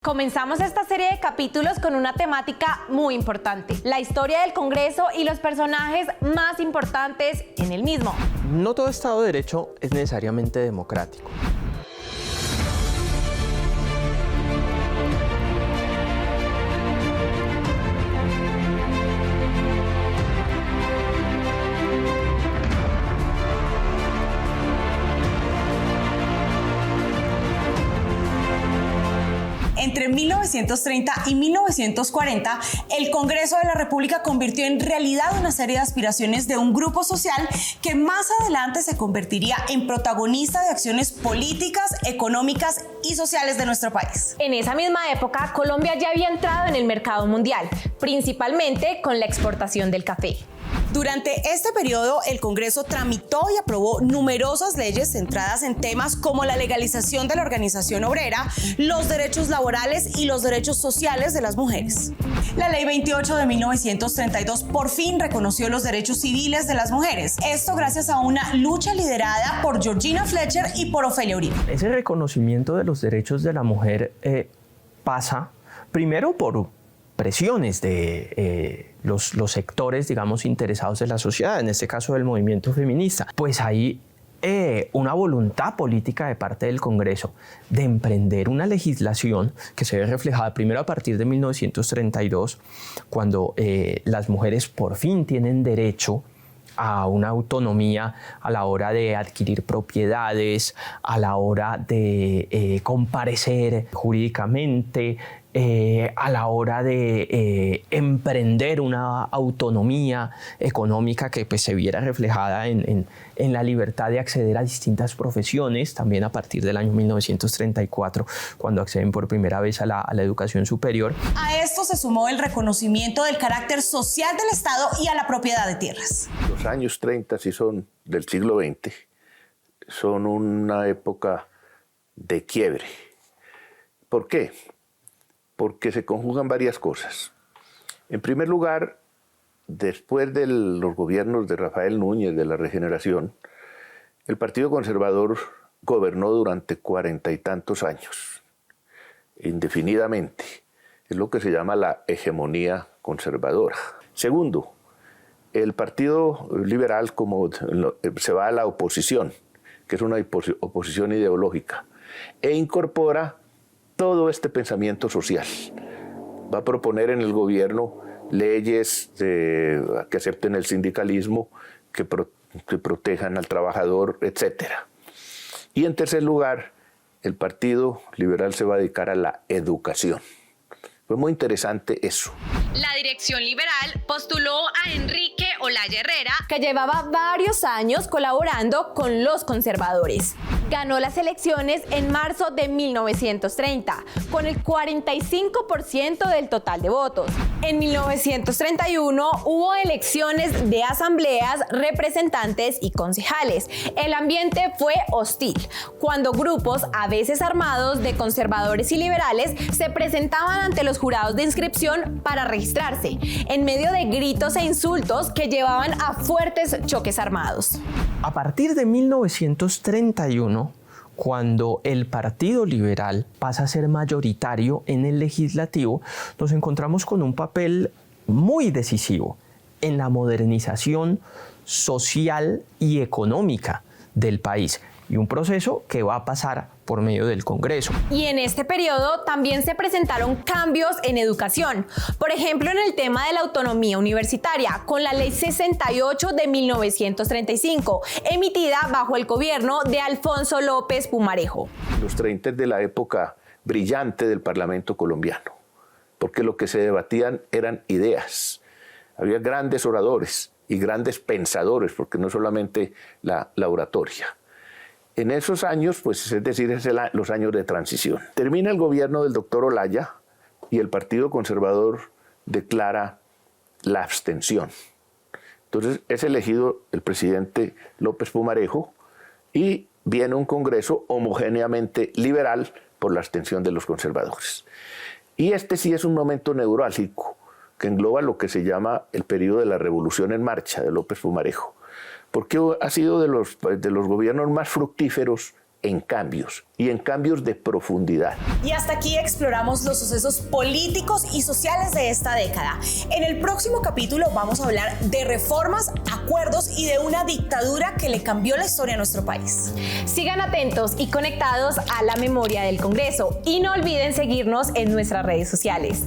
Comenzamos esta serie de capítulos con una temática muy importante, la historia del Congreso y los personajes más importantes en el mismo. No todo Estado de Derecho es necesariamente democrático. Entre 1930 y 1940, el Congreso de la República convirtió en realidad una serie de aspiraciones de un grupo social que más adelante se convertiría en protagonista de acciones políticas, económicas y sociales de nuestro país. En esa misma época, Colombia ya había entrado en el mercado mundial, principalmente con la exportación del café. Durante este periodo, el Congreso tramitó y aprobó numerosas leyes centradas en temas como la legalización de la organización obrera, los derechos laborales y los derechos sociales de las mujeres. La Ley 28 de 1932 por fin reconoció los derechos civiles de las mujeres. Esto gracias a una lucha liderada por Georgina Fletcher y por Ofelia Uribe. Ese reconocimiento de los derechos de la mujer pasa primero por presiones de los sectores, digamos, interesados en la sociedad, en este caso del movimiento feminista. Pues hay una voluntad política de parte del Congreso de emprender una legislación que se ve reflejada primero a partir de 1932, cuando las mujeres por fin tienen derecho a una autonomía a la hora de adquirir propiedades, a la hora de comparecer jurídicamente, a la hora de emprender una autonomía económica que pues, se viera reflejada en la libertad de acceder a distintas profesiones, también a partir del año 1934, cuando acceden por primera vez a la educación superior. A esto se sumó el reconocimiento del carácter social del Estado y a la propiedad de tierras. Los años 30, si son del siglo XX, son una época de quiebre. ¿Por qué? Porque se conjugan varias cosas. En primer lugar, después de los gobiernos de Rafael Núñez, de la Regeneración, el Partido Conservador gobernó durante 40 y tantos años, indefinidamente. Es lo que se llama la hegemonía conservadora. Segundo, el Partido Liberal se va a la oposición, que es una oposición ideológica, e incorpora todo este pensamiento social. Va a proponer en el gobierno leyes que acepten el sindicalismo, que protejan al trabajador, etc. Y en tercer lugar, el Partido Liberal se va a dedicar a la educación. Fue muy interesante eso. La dirección liberal postuló a Enrique Olaya Herrera, que llevaba varios años colaborando con los conservadores. Ganó las elecciones en marzo de 1930, con el 45% del total de votos. En 1931 hubo elecciones de asambleas, representantes y concejales. El ambiente fue hostil, cuando grupos, a veces armados, de conservadores y liberales se presentaban ante los jurados de inscripción para registrarse, en medio de gritos e insultos que llevaban a fuertes choques armados. A partir de 1931, cuando el Partido Liberal pasa a ser mayoritario en el legislativo, nos encontramos con un papel muy decisivo en la modernización social y económica del país, y un proceso que va a pasar por medio del Congreso. Y en este periodo también se presentaron cambios en educación, por ejemplo en el tema de la autonomía universitaria, con la Ley 68 de 1935, emitida bajo el gobierno de Alfonso López Pumarejo. Los 30 de la época brillante del Parlamento colombiano, porque lo que se debatían eran ideas. Había grandes oradores y grandes pensadores, porque no solamente la oratoria. En esos años, pues es decir, los años de transición. Termina el gobierno del doctor Olaya y el Partido Conservador declara la abstención. Entonces es elegido el presidente López Pumarejo y viene un Congreso homogéneamente liberal por la abstención de los conservadores. Y este sí es un momento neurálgico que engloba lo que se llama el periodo de la Revolución en Marcha de López Pumarejo, porque ha sido de los gobiernos más fructíferos en cambios y en cambios de profundidad. Y hasta aquí exploramos los sucesos políticos y sociales de esta década. En el próximo capítulo vamos a hablar de reformas, acuerdos y de una dictadura que le cambió la historia a nuestro país. Sigan atentos y conectados a la memoria del Congreso y no olviden seguirnos en nuestras redes sociales.